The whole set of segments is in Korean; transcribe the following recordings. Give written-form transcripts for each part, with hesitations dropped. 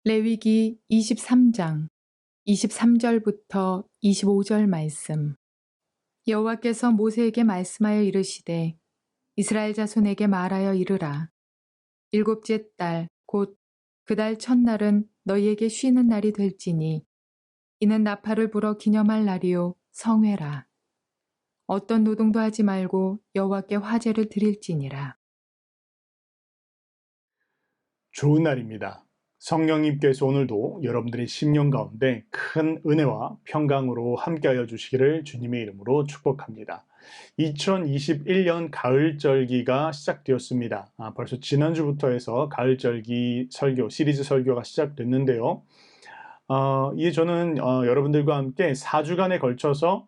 레위기 23장 23절부터 25절 말씀. 여호와께서 모세에게 말씀하여 이르시되 이스라엘 자손에게 말하여 이르라. 일곱째 달 곧 그 달 첫날은 너희에게 쉬는 날이 될지니 이는 나팔을 불어 기념할 날이요 성회라. 어떤 노동도 하지 말고 여호와께 화제를 드릴지니라. 좋은 날입니다. 성령님께서 오늘도 여러분들의 심령 가운데 큰 은혜와 평강으로 함께하여 주시기를 주님의 이름으로 축복합니다. 2021년 가을절기가 시작되었습니다. 벌써 지난주부터 해서 가을절기 설교, 시리즈 설교가 시작됐는데요. 이제 저는 여러분들과 함께 4주간에 걸쳐서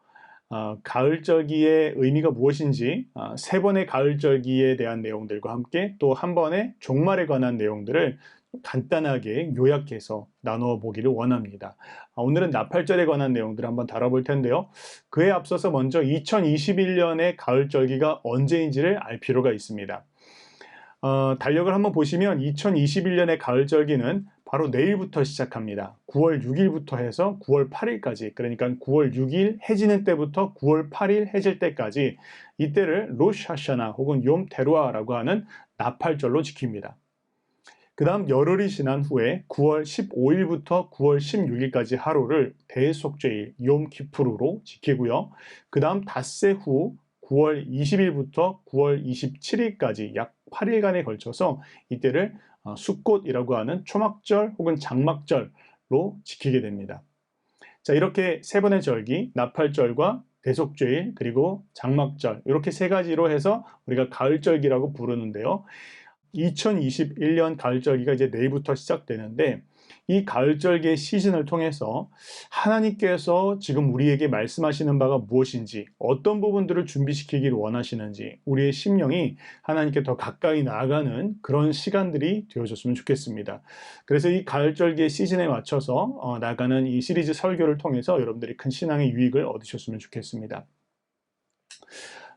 가을절기의 의미가 무엇인지 3번의 가을절기에 대한 내용들과 함께 또 한 번의 종말에 관한 내용들을 간단하게 요약해서 나누어 보기를 원합니다. 오늘은 나팔절에 관한 내용들을 한번 다뤄볼 텐데요. 그에 앞서서 먼저 2021년의 가을절기가 언제인지를 알 필요가 있습니다. 달력을 한번 보시면 2021년의 가을절기는 바로 내일부터 시작합니다. 9월 6일부터 해서 9월 8일까지, 그러니까 9월 6일 해지는 때부터 9월 8일 해질 때까지 이때를 로시 하샤나 혹은 욤 테루아라고 하는 나팔절로 지킵니다. 그 다음 열흘이 지난 후에 9월 15일부터 9월 16일까지 하루를 대속죄일 욤 키푸르로 지키고요. 그 다음 닷새 후 9월 20일부터 9월 27일까지 약 8일간에 걸쳐서 이때를 숫꽃이라고 하는 초막절 혹은 장막절로 지키게 됩니다. 자, 이렇게 3번의 절기, 나팔절과 대속죄일 그리고 장막절 이렇게 3가지로 해서 우리가 가을절기라고 부르는데요. 2021년 가을절기가 이제 내일부터 시작되는데 이 가을절기의 시즌을 통해서 하나님께서 지금 우리에게 말씀하시는 바가 무엇인지, 어떤 부분들을 준비시키기를 원하시는지 우리의 심령이 하나님께 더 가까이 나아가는 그런 시간들이 되어졌으면 좋겠습니다. 그래서 이 가을절기의 시즌에 맞춰서 나가는 이 시리즈 설교를 통해서 여러분들이 큰 신앙의 유익을 얻으셨으면 좋겠습니다.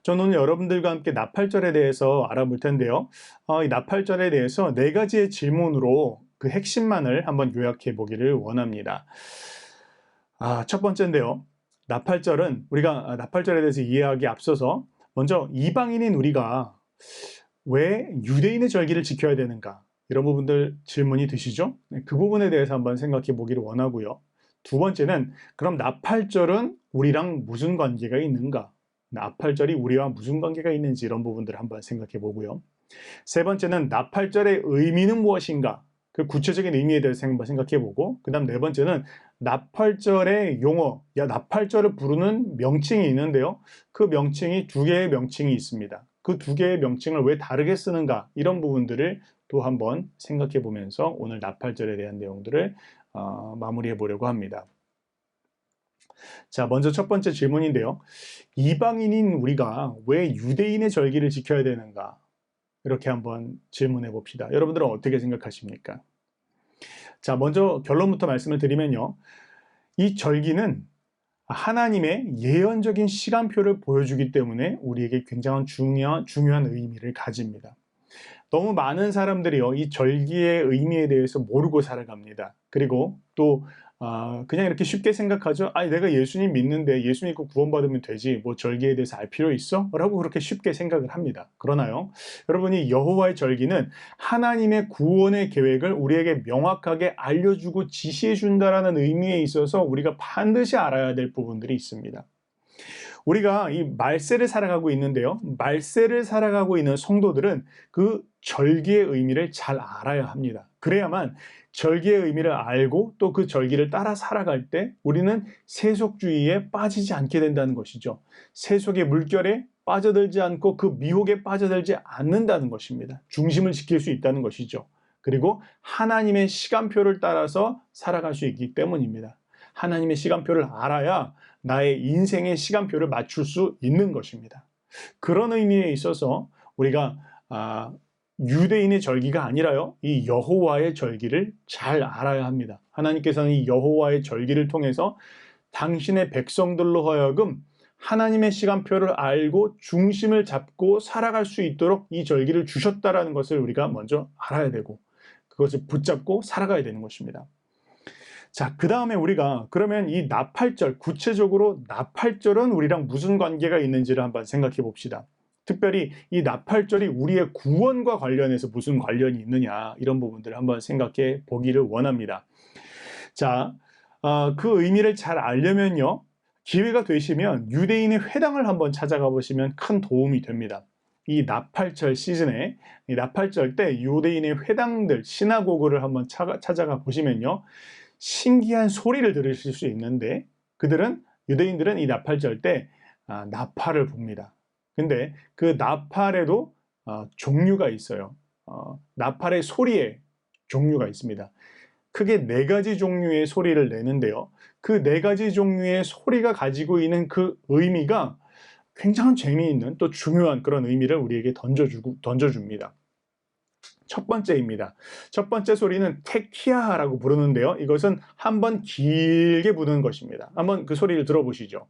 저는 오늘 여러분들과 함께 나팔절에 대해서 알아볼 텐데요. 이 나팔절에 대해서 4가지의 질문으로 그 핵심만을 한번 요약해 보기를 원합니다. 첫 번째인데요. 나팔절은 우리가 나팔절에 대해서 이해하기 앞서서 먼저 이방인인 우리가 왜 유대인의 절기를 지켜야 되는가? 이런 부분들 질문이 드시죠? 그 부분에 대해서 한번 생각해 보기를 원하고요. 두 번째는 그럼 나팔절은 우리랑 무슨 관계가 있는가? 나팔절이 우리와 무슨 관계가 있는지 이런 부분들을 한번 생각해 보고요. 세 번째는 나팔절의 의미는 무엇인가? 그 구체적인 의미에 대해서 한번 생각해 보고, 그 다음 4번째는 나팔절의 용어, 나팔절을 부르는 명칭이 있는데요. 그 명칭이 2개의 명칭이 있습니다. 그 2개의 명칭을 왜 다르게 쓰는가? 이런 부분들을 또 한번 생각해 보면서 오늘 나팔절에 대한 내용들을 마무리해 보려고 합니다. 자, 먼저 첫 번째 질문인데요. 이방인인 우리가 왜 유대인의 절기를 지켜야 되는가? 이렇게 한번 질문해 봅시다. 여러분들은 어떻게 생각하십니까? 자, 먼저 결론부터 말씀을 드리면요. 이 절기는 하나님의 예언적인 시간표를 보여주기 때문에 우리에게 굉장히 중요한 의미를 가집니다. 너무 많은 사람들이요, 이 절기의 의미에 대해서 모르고 살아갑니다. 그리고 또 그냥 이렇게 쉽게 생각하죠. 내가 예수님 믿는데 예수 믿고 구원받으면 되지, 뭐 절기에 대해서 알 필요 있어? 라고 그렇게 쉽게 생각을 합니다. 그러나요, 여러분이 여호와의 절기는 하나님의 구원의 계획을 우리에게 명확하게 알려주고 지시해 준다라는 의미에 있어서 우리가 반드시 알아야 될 부분들이 있습니다. 우리가 이 말세를 살아가고 있는데요. 말세를 살아가고 있는 성도들은 그 절기의 의미를 잘 알아야 합니다. 그래야만 절기의 의미를 알고 또 그 절기를 따라 살아갈 때 우리는 세속주의에 빠지지 않게 된다는 것이죠. 세속의 물결에 빠져들지 않고 그 미혹에 빠져들지 않는다는 것입니다. 중심을 지킬 수 있다는 것이죠. 그리고 하나님의 시간표를 따라서 살아갈 수 있기 때문입니다. 하나님의 시간표를 알아야 나의 인생의 시간표를 맞출 수 있는 것입니다. 그런 의미에 있어서 우리가 유대인의 절기가 아니라요, 이 여호와의 절기를 잘 알아야 합니다. 하나님께서는 이 여호와의 절기를 통해서 당신의 백성들로 하여금 하나님의 시간표를 알고 중심을 잡고 살아갈 수 있도록 이 절기를 주셨다라는 것을 우리가 먼저 알아야 되고, 그것을 붙잡고 살아가야 되는 것입니다. 자, 그 다음에 우리가 그러면 이 나팔절, 구체적으로 나팔절은 우리랑 무슨 관계가 있는지를 한번 생각해 봅시다. 특별히 이 나팔절이 우리의 구원과 관련해서 무슨 관련이 있느냐, 이런 부분들을 한번 생각해 보기를 원합니다. 자, 그 의미를 잘 알려면요, 기회가 되시면 유대인의 회당을 한번 찾아가 보시면 큰 도움이 됩니다. 이 나팔절 시즌에, 이 나팔절 때 유대인의 회당들, 시나고그를 한번 찾아가 보시면요, 신기한 소리를 들으실 수 있는데, 유대인들은 이 나팔절 때 나팔을 붑니다. 근데 그 나팔에도 종류가 있어요. 나팔의 소리에 종류가 있습니다. 크게 4가지 종류의 소리를 내는데요, 그 4가지 종류의 소리가 가지고 있는 그 의미가 굉장히 재미있는, 또 중요한 그런 의미를 우리에게 던져줍니다. 첫 번째입니다. 첫 번째 소리는 테키아라고 부르는데요, 이것은 한번 길게 부는 것입니다. 한번 그 소리를 들어보시죠.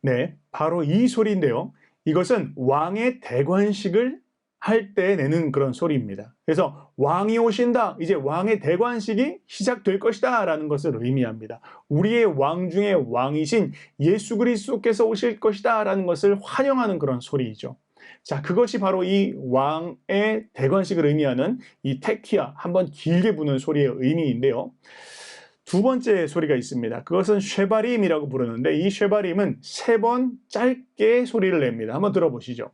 네, 바로 이 소리인데요, 이것은 왕의 대관식을 할 때 내는 그런 소리입니다. 그래서 왕이 오신다, 이제 왕의 대관식이 시작될 것이다 라는 것을 의미합니다. 우리의 왕 중에 왕이신 예수 그리스도께서 오실 것이다 라는 것을 환영하는 그런 소리이죠. 자, 그것이 바로 이 왕의 대관식을 의미하는 이 테키아, 한번 길게 부는 소리의 의미인데요, 두 번째 소리가 있습니다. 그것은 쉐바림이라고 부르는데, 이 쉐바림은 3번 짧게 소리를 냅니다. 한번 들어보시죠.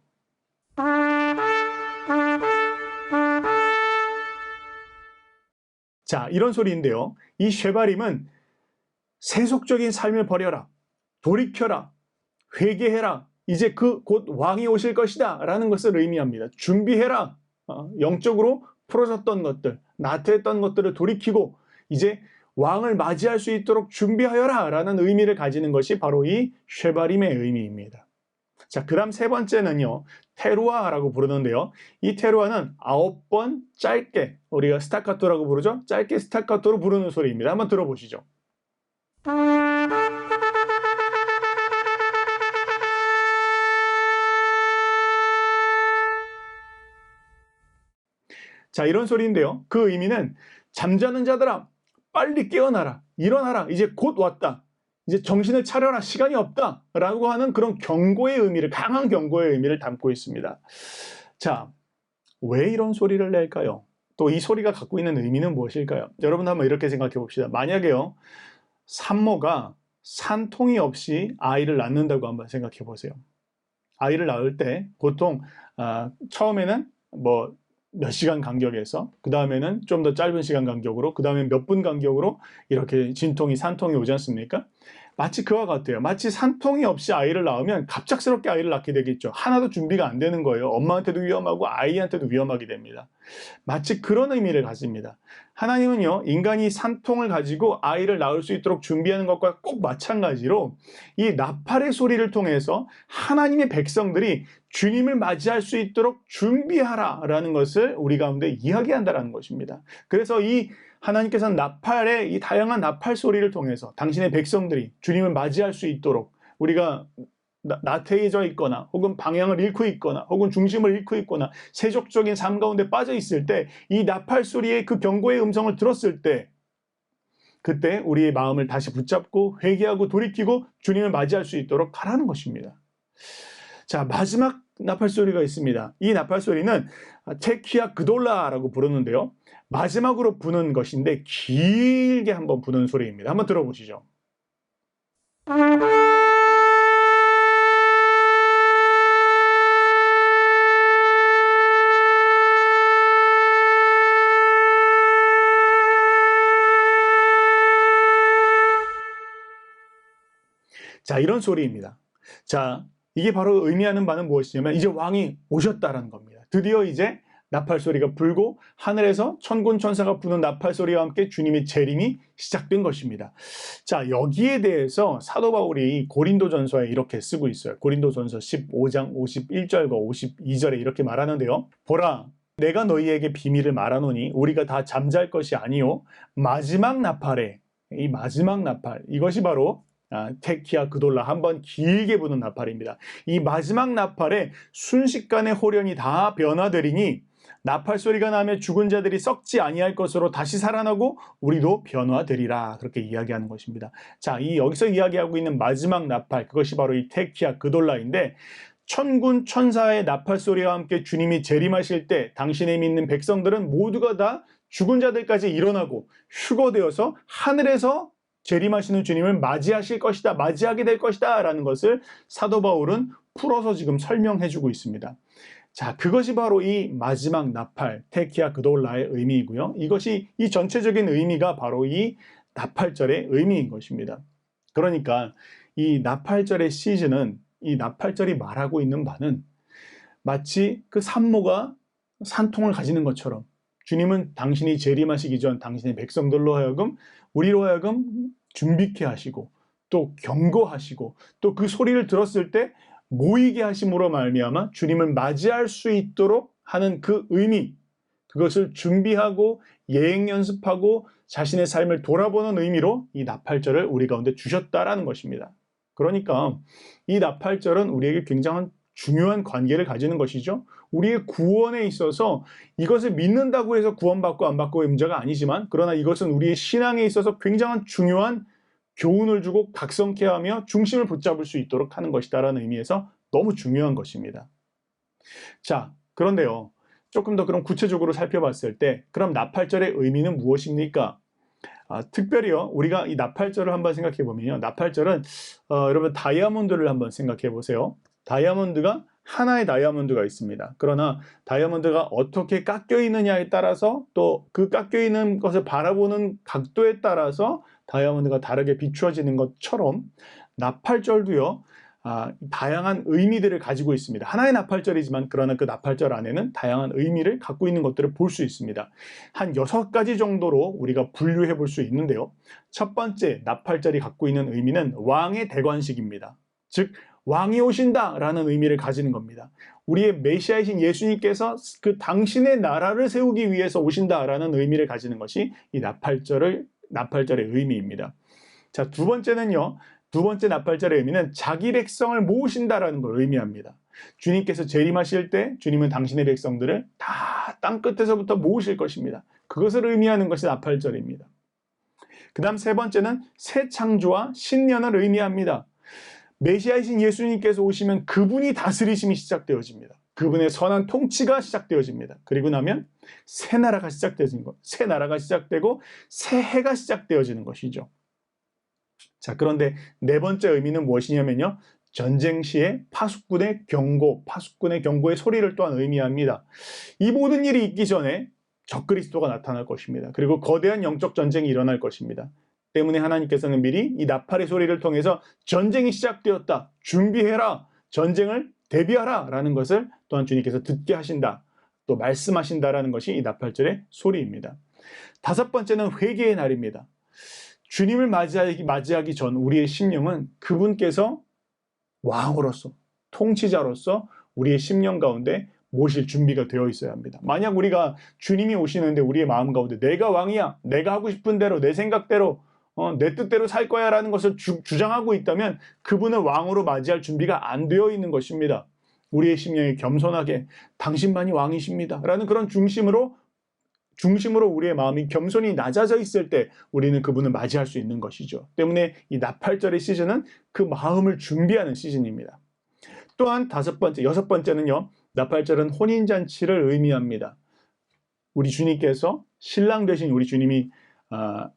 자, 이런 소리인데요, 이 쉐바림은 세속적인 삶을 버려라, 돌이켜라, 회개해라, 이제 곧 왕이 오실 것이다 라는 것을 의미합니다. 준비해라, 영적으로 풀어졌던 것들, 나태했던 것들을 돌이키고 이제 왕을 맞이할 수 있도록 준비하여라 라는 의미를 가지는 것이 바로 이 쉐바림의 의미입니다. 자, 그 다음 3번째는요, 테루아라고 부르는데요, 이 테루아는 9번 짧게, 우리가 스타카토라고 부르죠, 짧게 스타카토로 부르는 소리입니다. 한번 들어보시죠. 자, 이런 소리인데요, 그 의미는 잠자는 자들아 빨리 깨어나라, 일어나라, 이제 곧 왔다, 이제 정신을 차려라, 시간이 없다 라고 하는 그런 경고의 의미를, 강한 경고의 의미를 담고 있습니다. 자, 왜 이런 소리를 낼까요? 또 이 소리가 갖고 있는 의미는 무엇일까요? 여러분 한번 이렇게 생각해 봅시다. 만약에요, 산모가 산통이 없이 아이를 낳는다고 한번 생각해 보세요. 아이를 낳을 때 보통 처음에는 몇 시간 간격에서, 그 다음에는 좀 더 짧은 시간 간격으로, 그 다음에 몇 분 간격으로 이렇게 산통이 오지 않습니까? 마치 그와 같아요. 마치 산통이 없이 아이를 낳으면 갑작스럽게 아이를 낳게 되겠죠. 하나도 준비가 안 되는 거예요. 엄마한테도 위험하고 아이한테도 위험하게 됩니다. 마치 그런 의미를 가집니다. 하나님은요, 인간이 산통을 가지고 아이를 낳을 수 있도록 준비하는 것과 꼭 마찬가지로 이 나팔의 소리를 통해서 하나님의 백성들이 주님을 맞이할 수 있도록 준비하라라는 것을 우리 가운데 이야기한다라는 것입니다. 그래서 이 하나님께서는 이 다양한 나팔 소리를 통해서 당신의 백성들이 주님을 맞이할 수 있도록, 우리가 나태해져 있거나 혹은 방향을 잃고 있거나 혹은 중심을 잃고 있거나 세속적인 삶 가운데 빠져 있을 때 이 나팔 소리의 그 경고의 음성을 들었을 때, 그때 우리의 마음을 다시 붙잡고 회개하고 돌이키고 주님을 맞이할 수 있도록 하라는 것입니다. 자, 마지막 나팔 소리가 있습니다. 이 나팔 소리는 테키아 그돌라라고 부르는데요, 마지막으로 부는 것인데 길게 한번 부는 소리입니다. 한번 들어보시죠. 자, 이런 소리입니다. 자, 이게 바로 의미하는 바는 무엇이냐면 이제 왕이 오셨다라는 겁니다. 드디어 이제 나팔 소리가 불고 하늘에서 천군 천사가 부는 나팔 소리와 함께 주님의 재림이 시작된 것입니다. 자, 여기에 대해서 사도 바울이 고린도전서에 이렇게 쓰고 있어요. 고린도전서 15장 51절과 52절에 이렇게 말하는데요, 보라, 내가 너희에게 비밀을 말하노니 우리가 다 잠잘 것이 아니요 마지막 나팔에, 이 마지막 나팔, 이것이 바로 테키아 그돌라, 한번 길게 부는 나팔입니다. 이 마지막 나팔에 순식간에 호련이 다 변화되리니 나팔 소리가 나며 죽은 자들이 썩지 아니할 것으로 다시 살아나고 우리도 변화되리라. 그렇게 이야기하는 것입니다. 자, 이 여기서 이야기하고 있는 마지막 나팔, 그것이 바로 이 테키아 그돌라인데, 천군 천사의 나팔 소리와 함께 주님이 재림하실 때 당신의 믿는 백성들은 모두가 다 죽은 자들까지 일어나고 휴거되어서 하늘에서 재림하시는 주님을 맞이하실 것이다, 맞이하게 될 것이다 라는 것을 사도 바울은 풀어서 지금 설명해 주고 있습니다. 자, 그것이 바로 이 마지막 나팔, 테키아 그돌라의 의미이고요. 이것이, 이 전체적인 의미가 바로 이 나팔절의 의미인 것입니다. 그러니까 이 나팔절의 시즌은, 이 나팔절이 말하고 있는 바는 마치 그 산모가 산통을 가지는 것처럼 주님은 당신이 재림하시기 전 당신의 백성들로 하여금, 우리로 하여금 준비케 하시고 또 경고하시고 또 그 소리를 들었을 때 모이게 하심으로 말미암아 주님을 맞이할 수 있도록 하는 그 의미, 그것을 준비하고 예행 연습하고 자신의 삶을 돌아보는 의미로 이 나팔절을 우리 가운데 주셨다라는 것입니다. 그러니까 이 나팔절은 우리에게 굉장한 중요한 관계를 가지는 것이죠. 우리의 구원에 있어서 이것을 믿는다고 해서 구원받고 안 받고의 문제가 아니지만, 그러나 이것은 우리의 신앙에 있어서 굉장한 중요한 교훈을 주고 각성케 하며 중심을 붙잡을 수 있도록 하는 것이다라는 의미에서 너무 중요한 것입니다. 자, 그런데요, 조금 더 그럼 구체적으로 살펴봤을 때 그럼 나팔절의 의미는 무엇입니까? 특별히요, 우리가 이 나팔절을 한번 생각해 보면요, 나팔절은 여러분 다이아몬드를 한번 생각해 보세요. 다이아몬드가, 하나의 다이아몬드가 있습니다. 그러나 다이아몬드가 어떻게 깎여 있느냐에 따라서, 또 그 깎여 있는 것을 바라보는 각도에 따라서 다이아몬드가 다르게 비추어지는 것처럼 나팔절도요, 다양한 의미들을 가지고 있습니다. 하나의 나팔절이지만 그러나 그 나팔절 안에는 다양한 의미를 갖고 있는 것들을 볼 수 있습니다. 한 6가지 정도로 우리가 분류해 볼 수 있는데요. 첫 번째 나팔절이 갖고 있는 의미는 왕의 대관식입니다. 즉 왕이 오신다라는 의미를 가지는 겁니다. 우리의 메시아이신 예수님께서 그 당신의 나라를 세우기 위해서 오신다라는 의미를 가지는 것이 이 나팔절의 의미입니다. 자, 두 번째는요, 두 번째 나팔절의 의미는 자기 백성을 모으신다라는 걸 의미합니다. 주님께서 재림하실 때 주님은 당신의 백성들을 다 땅 끝에서부터 모으실 것입니다. 그것을 의미하는 것이 나팔절입니다. 그 다음 세 번째는 새 창조와 신년을 의미합니다. 메시아이신 예수님께서 오시면 그분이 다스리심이 시작되어집니다. 그분의 선한 통치가 시작되어집니다. 그리고 나면 새 나라가 시작되어지는 것, 새 나라가 시작되고 새 해가 시작되어지는 것이죠. 자, 그런데 네 번째 의미는 무엇이냐면요, 전쟁 시에 파수꾼의 경고의 소리를 또한 의미합니다. 이 모든 일이 있기 전에 적그리스도가 나타날 것입니다. 그리고 거대한 영적 전쟁이 일어날 것입니다. 때문에 하나님께서는 미리 이 나팔의 소리를 통해서 전쟁이 시작되었다, 준비해라, 전쟁을 대비하라 라는 것을 또한 주님께서 듣게 하신다, 또 말씀하신다라는 것이 이 나팔절의 소리입니다. 다섯 번째는 회개의 날입니다. 주님을 맞이하기 전 우리의 심령은 그분께서 왕으로서, 통치자로서 우리의 심령 가운데 모실 준비가 되어 있어야 합니다. 만약 우리가 주님이 오시는데 우리의 마음 가운데 내가 왕이야, 내가 하고 싶은 대로, 내 생각대로, 내 뜻대로 살 거야 라는 것을 주장하고 있다면 그분을 왕으로 맞이할 준비가 안 되어 있는 것입니다. 우리의 심령이 겸손하게 당신만이 왕이십니다 라는 그런 중심으로 우리의 마음이 겸손히 낮아져 있을 때 우리는 그분을 맞이할 수 있는 것이죠. 때문에 이 나팔절의 시즌은 그 마음을 준비하는 시즌입니다. 또한 여섯 번째는요, 나팔절은 혼인잔치를 의미합니다. 우리 주님께서, 신랑 되신 우리 주님이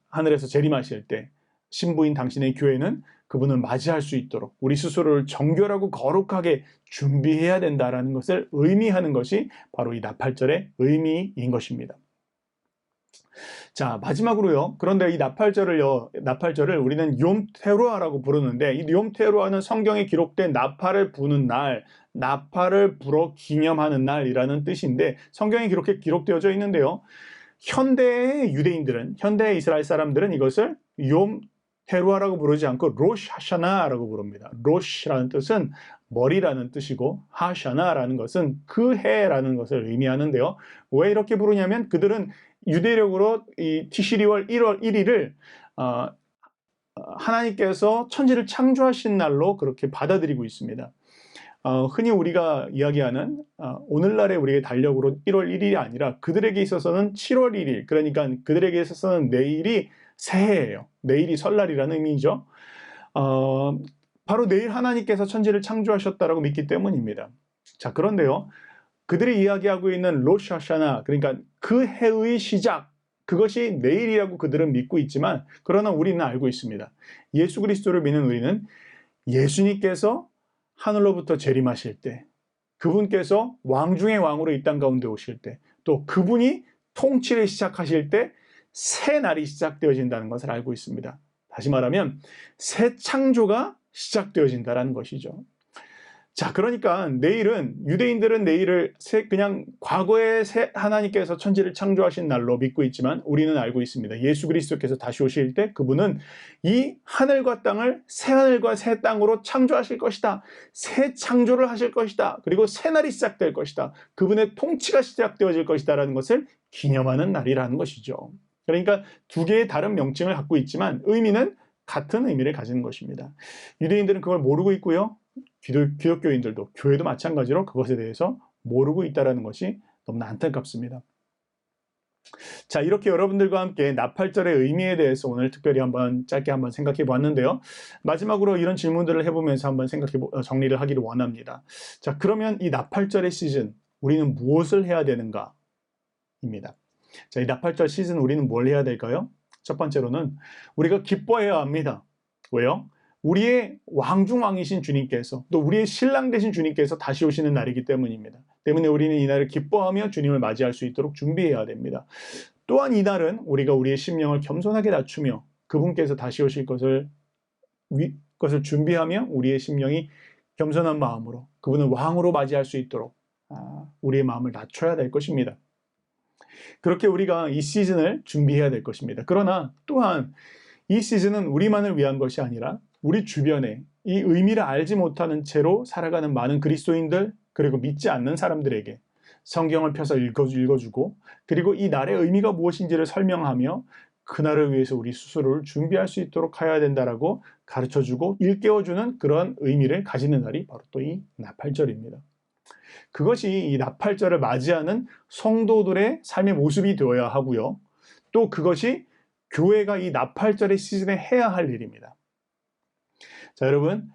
하늘에서 재림하실 때 신부인 당신의 교회는 그분을 맞이할 수 있도록 우리 스스로를 정결하고 거룩하게 준비해야 된다는 것을 의미하는 것이 바로 이 나팔절의 의미인 것입니다. 자, 마지막으로요, 그런데 이 나팔절을 우리는 욤테루아라고 부르는데, 이 욤테루아는 성경에 기록된 나팔을 부는 날, 나팔을 불어 기념하는 날이라는 뜻인데, 성경에 그렇게 기록되어져 있는데요, 현대의 유대인들은, 현대의 이스라엘 사람들은 이것을 욤테루아라고 부르지 않고 로시 하샤나라고 부릅니다. 로시라는 뜻은 머리라는 뜻이고 하샤나라는 것은 그 해라는 것을 의미하는데요. 왜 이렇게 부르냐면 그들은 유대력으로 이 티시리월 1월 1일을 하나님께서 천지를 창조하신 날로 그렇게 받아들이고 있습니다. 흔히 우리가 이야기하는 오늘날의 우리의 달력으로 1월 1일이 아니라 그들에게 있어서는 7월 1일, 그러니까 그들에게 있어서는 내일이 새해예요. 내일이 설날이라는 의미죠. 바로 내일 하나님께서 천지를 창조하셨다라고 믿기 때문입니다. 자, 그런데요. 그들이 이야기하고 있는 로시 하샤나, 그러니까 그 해의 시작, 그것이 내일이라고 그들은 믿고 있지만, 그러나 우리는 알고 있습니다. 예수 그리스도를 믿는 우리는 예수님께서 하늘로부터 재림하실 때, 그분께서 왕 중의 왕으로 이 땅 가운데 오실 때, 또 그분이 통치를 시작하실 때 새 날이 시작되어진다는 것을 알고 있습니다. 다시 말하면 새 창조가 시작되어진다는 것이죠. 자, 그러니까 내일은, 유대인들은 내일을 그냥 과거에 하나님께서 천지를 창조하신 날로 믿고 있지만 우리는 알고 있습니다. 예수 그리스도께서 다시 오실 때 그분은 이 하늘과 땅을 새 하늘과 새 땅으로 창조하실 것이다. 새 창조를 하실 것이다. 그리고 새 날이 시작될 것이다. 그분의 통치가 시작되어질 것이다 라는 것을 기념하는 날이라는 것이죠. 그러니까 두 개의 다른 명칭을 갖고 있지만 의미는 같은 의미를 가지는 것입니다. 유대인들은 그걸 모르고 있고요. 기독교인들도, 교회도 마찬가지로 그것에 대해서 모르고 있다는 것이 너무나 안타깝습니다. 자, 이렇게 여러분들과 함께 나팔절의 의미에 대해서 오늘 특별히 짧게 한번 생각해 보았는데요. 마지막으로 이런 질문들을 해보면서 한번 정리를 하기를 원합니다. 자, 그러면 이 나팔절의 시즌, 우리는 무엇을 해야 되는가? 입니다. 자, 이 나팔절 시즌 우리는 뭘 해야 될까요? 첫 번째로는 우리가 기뻐해야 합니다. 왜요? 우리의 왕중왕이신 주님께서, 또 우리의 신랑 되신 주님께서 다시 오시는 날이기 때문입니다. 때문에 우리는 이 날을 기뻐하며 주님을 맞이할 수 있도록 준비해야 됩니다. 또한 이 날은 우리가 우리의 심령을 겸손하게 낮추며 그분께서 다시 오실 것을 준비하며 우리의 심령이 겸손한 마음으로 그분을 왕으로 맞이할 수 있도록 우리의 마음을 낮춰야 될 것입니다. 그렇게 우리가 이 시즌을 준비해야 될 것입니다. 그러나 또한 이 시즌은 우리만을 위한 것이 아니라 우리 주변에 이 의미를 알지 못하는 채로 살아가는 많은 그리스도인들, 그리고 믿지 않는 사람들에게 성경을 펴서 읽어주고, 그리고 이 날의 의미가 무엇인지를 설명하며 그날을 위해서 우리 스스로를 준비할 수 있도록 해야 된다라고 가르쳐주고 일깨워주는 그런 의미를 가지는 날이 바로 또 이 나팔절입니다. 그것이 이 나팔절을 맞이하는 성도들의 삶의 모습이 되어야 하고요. 또 그것이 교회가 이 나팔절의 시즌에 해야 할 일입니다. 자, 여러분,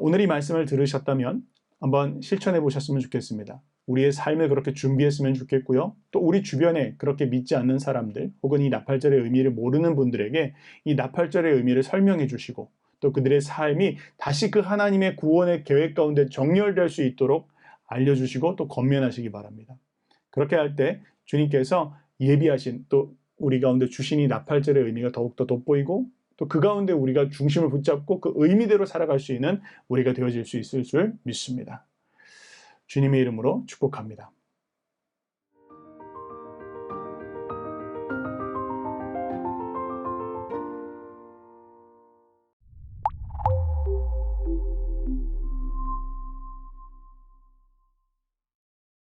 오늘 이 말씀을 들으셨다면 한번 실천해 보셨으면 좋겠습니다. 우리의 삶을 그렇게 준비했으면 좋겠고요. 또 우리 주변에 그렇게 믿지 않는 사람들, 혹은 이 나팔절의 의미를 모르는 분들에게 이 나팔절의 의미를 설명해 주시고, 또 그들의 삶이 다시 그 하나님의 구원의 계획 가운데 정렬될 수 있도록 알려주시고 또 권면하시기 바랍니다. 그렇게 할 때 주님께서 예비하신, 또 우리 가운데 주신 이 나팔절의 의미가 더욱더 돋보이고, 또 그 가운데 우리가 중심을 붙잡고 그 의미대로 살아갈 수 있는 우리가 되어질 수 있을 줄 믿습니다. 주님의 이름으로 축복합니다.